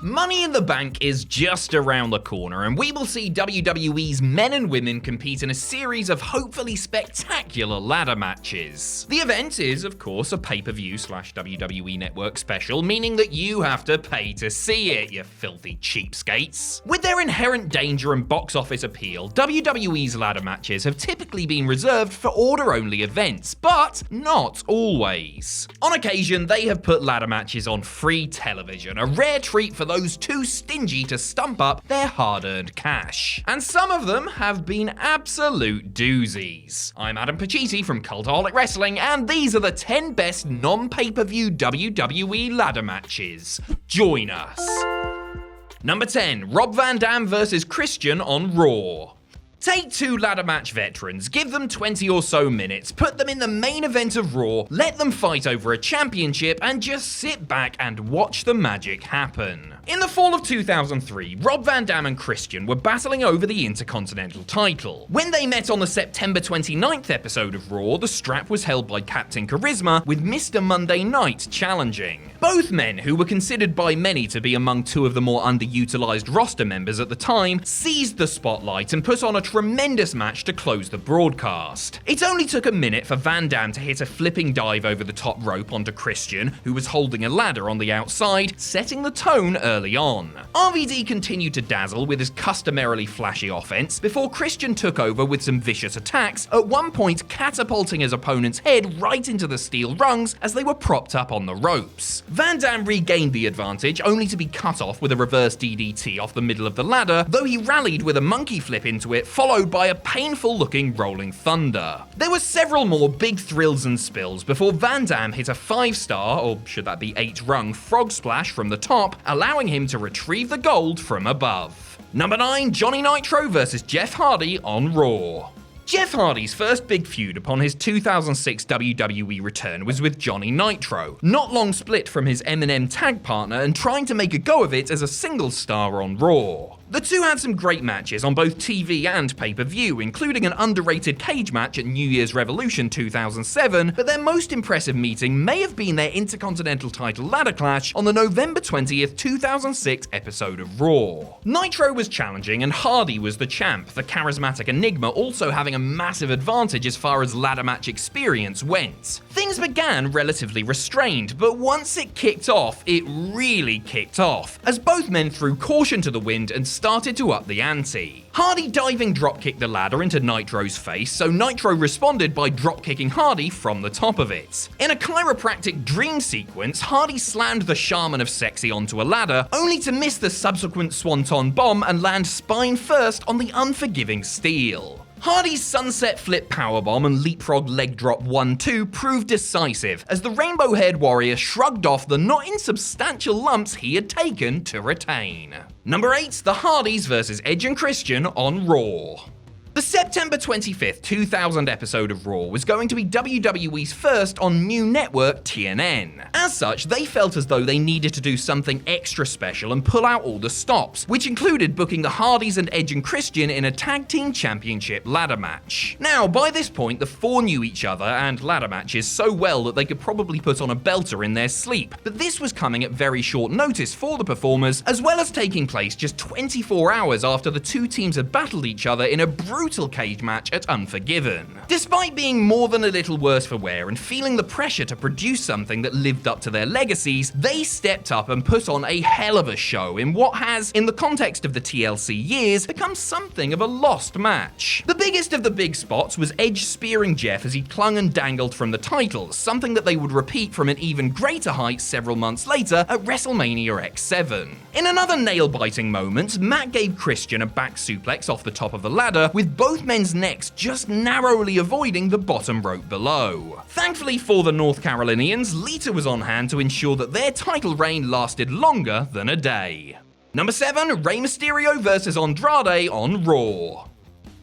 Money in the Bank is just around the corner, and we will see WWE's men and women compete in a series of hopefully spectacular ladder matches. The event is, of course, a pay-per-view / WWE Network special, meaning that you have to pay to see it, you filthy cheapskates. With their inherent danger and box office appeal, WWE's ladder matches have typically been reserved for order-only events, but not always. On occasion, they have put ladder matches on free television, a rare treat for those too stingy to stump up their hard-earned cash. And some of them have been absolute doozies. I'm Adam Pacitti from Cultaholic Wrestling, and these are the 10 best non-pay-per-view WWE ladder matches. Join us. Number 10, Rob Van Dam vs. Christian on Raw. Take two ladder match veterans, give them 20 or so minutes, put them in the main event of Raw, let them fight over a championship, and just sit back and watch the magic happen. In the fall of 2003, Rob Van Dam and Christian were battling over the Intercontinental title. When they met on the September 29th episode of Raw, the strap was held by Captain Charisma, with Mr. Monday Night challenging. Both men, who were considered by many to be among two of the more underutilized roster members at the time, seized the spotlight and put on a tremendous match to close the broadcast. It only took a minute for Van Dam to hit a flipping dive over the top rope onto Christian, who was holding a ladder on the outside, setting the tone early on. RVD continued to dazzle with his customarily flashy offense before Christian took over with some vicious attacks, at one point catapulting his opponent's head right into the steel rungs as they were propped up on the ropes. Van Dam regained the advantage, only to be cut off with a reverse DDT off the middle of the ladder, though he rallied with a monkey flip into it, followed by a painful-looking rolling thunder. There were several more big thrills and spills before Van Dam hit a 5-star, or should that be 8-rung, frog splash from the top, allowing him to retrieve the gold from above. Number 9, Johnny Nitro vs. Jeff Hardy on Raw. Jeff Hardy's first big feud upon his 2006 WWE return was with Johnny Nitro, not long split from his M&M tag partner and trying to make a go of it as a single star on Raw. The two had some great matches on both TV and pay-per-view, including an underrated cage match at New Year's Revolution 2007, but their most impressive meeting may have been their Intercontinental title ladder clash on the November 20th, 2006 episode of Raw. Nitro was challenging and Hardy was the champ, the charismatic enigma also having a massive advantage as far as ladder match experience went. Things began relatively restrained, but once it kicked off, it really kicked off, as both men threw caution to the wind and started to up the ante. Hardy diving dropkicked the ladder into Nitro's face, so Nitro responded by dropkicking Hardy from the top of it. In a chiropractic dream sequence, Hardy slammed the Shaman of Sexy onto a ladder, only to miss the subsequent Swanton Bomb and land spine first on the unforgiving steel. Hardy's sunset flip powerbomb and leapfrog leg drop 1-2 proved decisive, as the rainbow-haired warrior shrugged off the not insubstantial lumps he had taken to retain. Number 8, the Hardys vs. Edge and Christian on Raw. The September 25th, 2000 episode of Raw was going to be WWE's first on new network TNN. As such, they felt as though they needed to do something extra special and pull out all the stops, which included booking the Hardys and Edge and Christian in a tag team championship ladder match. Now, by this point, the four knew each other and ladder matches so well that they could probably put on a belter in their sleep, but this was coming at very short notice for the performers, as well as taking place just 24 hours after the two teams had battled each other in a brutal cage match at Unforgiven. Despite being more than a little worse for wear and feeling the pressure to produce something that lived up to their legacies, they stepped up and put on a hell of a show in what has, in the context of the TLC years, become something of a lost match. The biggest of the big spots was Edge spearing Jeff as he clung and dangled from the title, something that they would repeat from an even greater height several months later at WrestleMania X7. In another nail-biting moment, Matt gave Christian a back suplex off the top of the ladder, with both men's necks just narrowly avoiding the bottom rope below. Thankfully for the North Carolinians, Lita was on hand to ensure that their title reign lasted longer than a day. Number 7, Rey Mysterio vs. Andrade on Raw.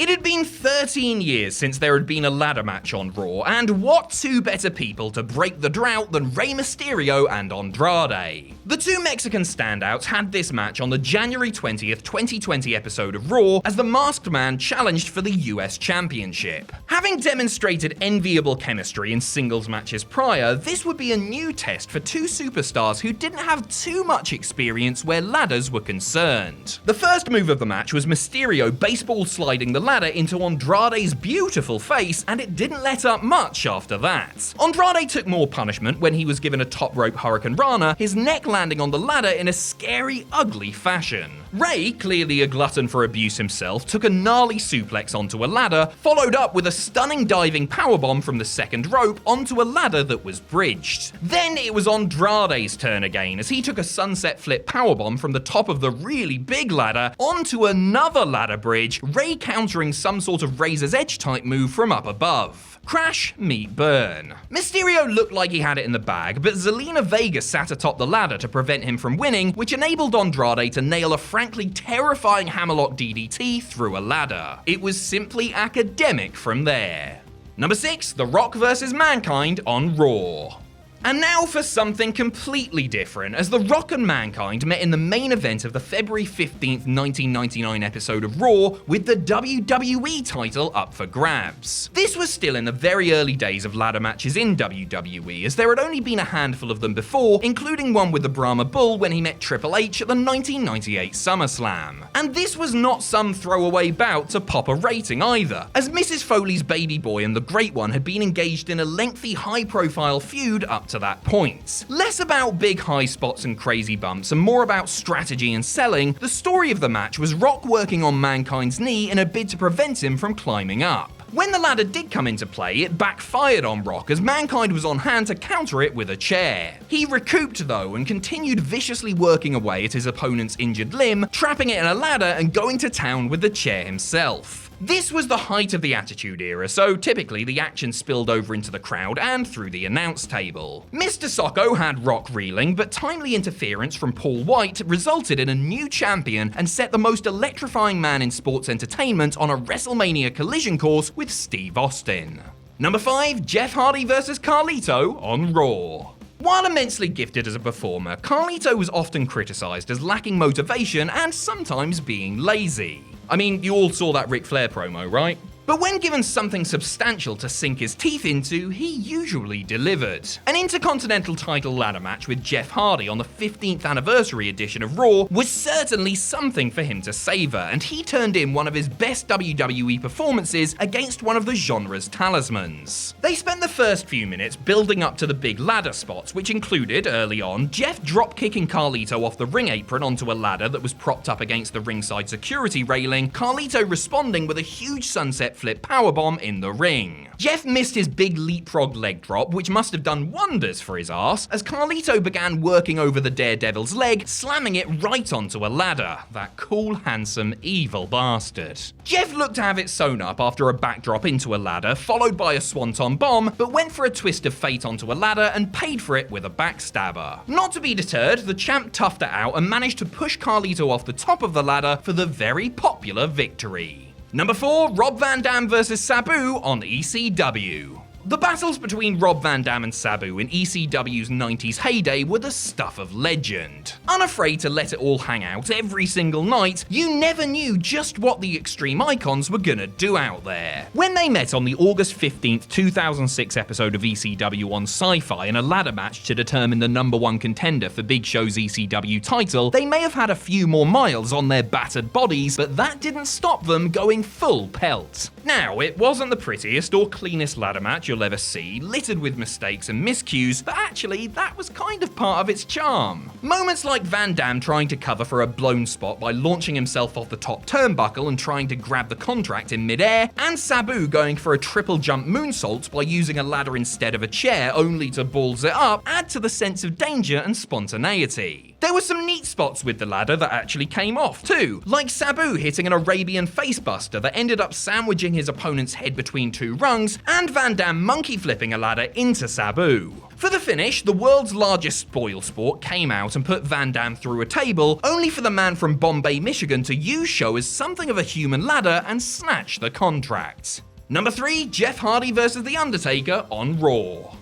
It had been 13 years since there had been a ladder match on Raw, and what two better people to break the drought than Rey Mysterio and Andrade? The two Mexican standouts had this match on the January 20th, 2020 episode of Raw as the Masked Man challenged for the US Championship. Having demonstrated enviable chemistry in singles matches prior, this would be a new test for two superstars who didn't have too much experience where ladders were concerned. The first move of the match was Mysterio baseball sliding the ladder into Andrade's beautiful face, and it didn't let up much after that. Andrade took more punishment when he was given a top rope Hurricane Rana, his neck landing on the ladder in a scary, ugly fashion. Rey, clearly a glutton for abuse himself, took a gnarly suplex onto a ladder, followed up with a stunning diving powerbomb from the second rope onto a ladder that was bridged. Then it was Andrade's turn again as he took a sunset flip powerbomb from the top of the really big ladder onto another ladder bridge, Rey countering some sort of razor's edge type move from up above. Crash, meet burn. Mysterio looked like he had it in the bag, but Zelina Vega sat atop the ladder to prevent him from winning, which enabled Andrade to nail a frankly terrifying hammerlock DDT through a ladder. It was simply academic from there. Number 6, The Rock vs. Mankind on Raw. And now for something completely different, as The Rock and Mankind met in the main event of the February 15th, 1999 episode of Raw, with the WWE title up for grabs. This was still in the very early days of ladder matches in WWE, as there had only been a handful of them before, including one with the Brahma Bull when he met Triple H at the 1998 SummerSlam. And this was not some throwaway bout to pop a rating either, as Mrs. Foley's baby boy and the Great One had been engaged in a lengthy, high-profile feud up to that point. Less about big high spots and crazy bumps and more about strategy and selling, the story of the match was Rock working on Mankind's knee in a bid to prevent him from climbing up. When the ladder did come into play, it backfired on Rock as Mankind was on hand to counter it with a chair. He recouped though and continued viciously working away at his opponent's injured limb, trapping it in a ladder and going to town with the chair himself. This was the height of the Attitude Era, so typically the action spilled over into the crowd and through the announce table. Mr. Socko had Rock reeling, but timely interference from Paul White resulted in a new champion and set the most electrifying man in sports entertainment on a WrestleMania collision course with Steve Austin. Number 5, Jeff Hardy vs. Carlito on Raw. While immensely gifted as a performer, Carlito was often criticized as lacking motivation and sometimes being lazy. I mean, you all saw that Ric Flair promo, right? But when given something substantial to sink his teeth into, he usually delivered. An Intercontinental title ladder match with Jeff Hardy on the 15th anniversary edition of Raw was certainly something for him to savor, and he turned in one of his best WWE performances against one of the genre's talismans. They spent the first few minutes building up to the big ladder spots, which included, early on, Jeff drop-kicking Carlito off the ring apron onto a ladder that was propped up against the ringside security railing, Carlito responding with a huge sunset flip powerbomb in the ring. Jeff missed his big leapfrog leg drop, which must have done wonders for his ass, as Carlito began working over the Daredevil's leg, slamming it right onto a ladder. That cool, handsome, evil bastard. Jeff looked to have it sewn up after a backdrop into a ladder, followed by a swanton bomb, but went for a twist of fate onto a ladder and paid for it with a backstabber. Not to be deterred, the champ toughed it out and managed to push Carlito off the top of the ladder for the very popular victory. Number 4, Rob Van Dam vs. Sabu on ECW. The battles between Rob Van Dam and Sabu in ECW's 90s heyday were the stuff of legend. Unafraid to let it all hang out every single night, you never knew just what the Extreme Icons were gonna do out there. When they met on the August 15th, 2006 episode of ECW on Sci-Fi in a ladder match to determine the #1 contender for Big Show's ECW title, they may have had a few more miles on their battered bodies, but that didn't stop them going full pelt. Now, it wasn't the prettiest or cleanest ladder match you'll ever see, littered with mistakes and miscues, but actually that was kind of part of its charm. Moments like Van Dam trying to cover for a blown spot by launching himself off the top turnbuckle and trying to grab the contract in midair, and Sabu going for a triple jump moonsault by using a ladder instead of a chair only to balls it up, add to the sense of danger and spontaneity. There were some neat spots with the ladder that actually came off too, like Sabu hitting an Arabian facebuster that ended up sandwiching his opponent's head between two rungs, and Van Dam monkey flipping a ladder into Sabu. For the finish, the world's largest spoilsport came out and put Van Dam through a table, only for the man from Bombay, Michigan to use Show as something of a human ladder and snatch the contract. Number 3, Jeff Hardy vs. The Undertaker on Raw.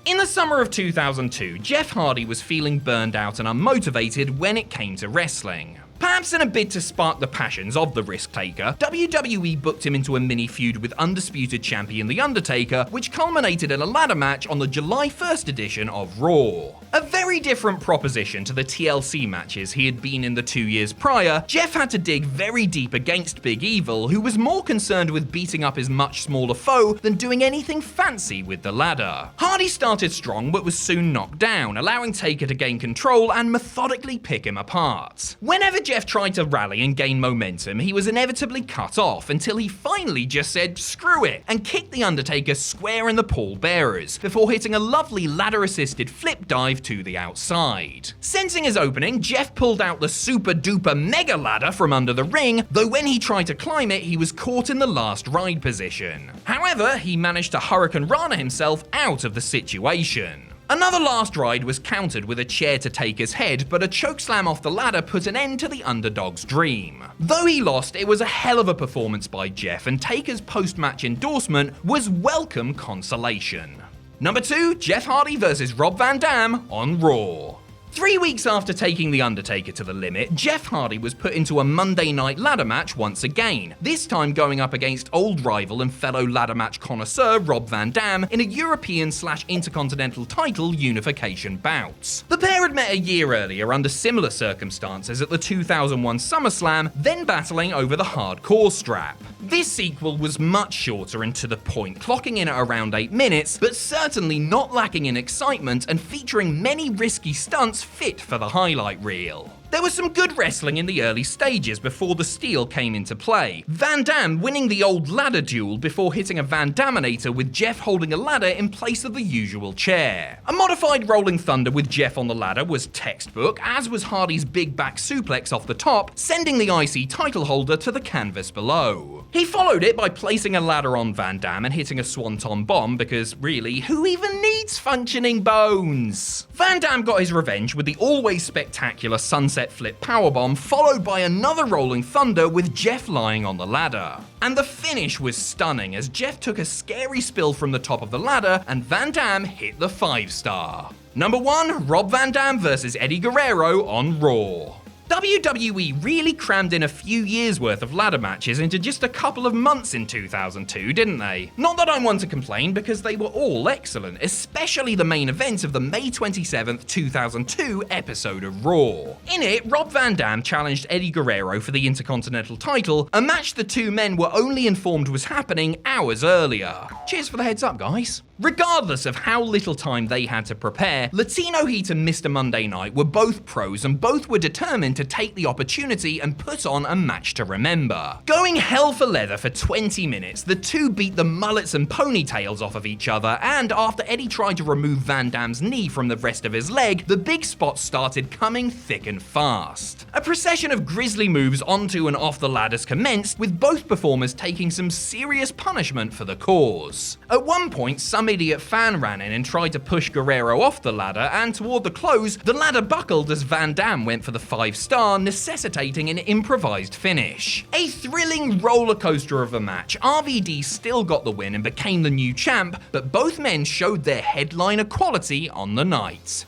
In the summer of 2002, Jeff Hardy was feeling burned out and unmotivated when it came to wrestling. Perhaps in a bid to spark the passions of the risk-taker, WWE booked him into a mini-feud with undisputed champion The Undertaker, which culminated in a ladder match on the July 1st edition of Raw. A very different proposition to the TLC matches he had been in the 2 years prior, Jeff had to dig very deep against Big Evil, who was more concerned with beating up his much smaller foe than doing anything fancy with the ladder. Hardy started strong but was soon knocked down, allowing Taker to gain control and methodically pick him apart. Whenever Jeff tried to rally and gain momentum, he was inevitably cut off until he finally just said screw it and kicked The Undertaker square in the pallbearers before hitting a lovely ladder-assisted flip dive to the outside. Sensing his opening, Jeff pulled out the super duper mega ladder from under the ring, though when he tried to climb it, he was caught in the last ride position. However, he managed to Hurricane Rana himself out of the situation. Another last ride was countered with a chair to Taker's head, but a chokeslam off the ladder put an end to the underdog's dream. Though he lost, it was a hell of a performance by Jeff, and Taker's post-match endorsement was welcome consolation. Number 2, Jeff Hardy vs. Rob Van Dam on Raw. 3 weeks after taking The Undertaker to the limit, Jeff Hardy was put into a Monday night ladder match once again, this time going up against old rival and fellow ladder match connoisseur Rob Van Dam in a European/Intercontinental title unification bout. The pair had met a year earlier under similar circumstances at the 2001 SummerSlam, then battling over the hardcore strap. This sequel was much shorter and to the point, clocking in at around 8 minutes, but certainly not lacking in excitement and featuring many risky stunts fit for the highlight reel. There was some good wrestling in the early stages before the steel came into play, Van Dam winning the old ladder duel before hitting a Van Daminator with Jeff holding a ladder in place of the usual chair. A modified Rolling Thunder with Jeff on the ladder was textbook, as was Hardy's big back suplex off the top, sending the IC title holder to the canvas below. He followed it by placing a ladder on Van Dam and hitting a swanton bomb because, really, who even needs functioning bones? Van Dam got his revenge with the always spectacular sunset flip powerbomb, followed by another Rolling Thunder with Jeff lying on the ladder. And the finish was stunning as Jeff took a scary spill from the top of the ladder and Van Dam hit the 5-star. Number 1, Rob Van Dam vs. Eddie Guerrero on Raw. WWE really crammed in a few years worth of ladder matches into just a couple of months in 2002, didn't they? Not that I'm one to complain because they were all excellent, especially the main event of the May 27th, 2002 episode of Raw. In it, Rob Van Dam challenged Eddie Guerrero for the Intercontinental title, a match the two men were only informed was happening hours earlier. Cheers for the heads up, guys. Regardless of how little time they had to prepare, Latino Heat and Mr. Monday Night were both pros and both were determined to take the opportunity and put on a match to remember. Going hell for leather for 20 minutes, the two beat the mullets and ponytails off of each other, and after Eddie tried to remove Van Dam's knee from the rest of his leg, the big spots started coming thick and fast. A procession of grisly moves onto and off the ladders commenced, with both performers taking some serious punishment for the cause. At one point, some idiot fan ran in and tried to push Guerrero off the ladder, and toward the close, the ladder buckled as Van Dam went for the 5-star, necessitating an improvised finish. A thrilling roller coaster of a match, RVD still got the win and became the new champ, but both men showed their headliner quality on the night.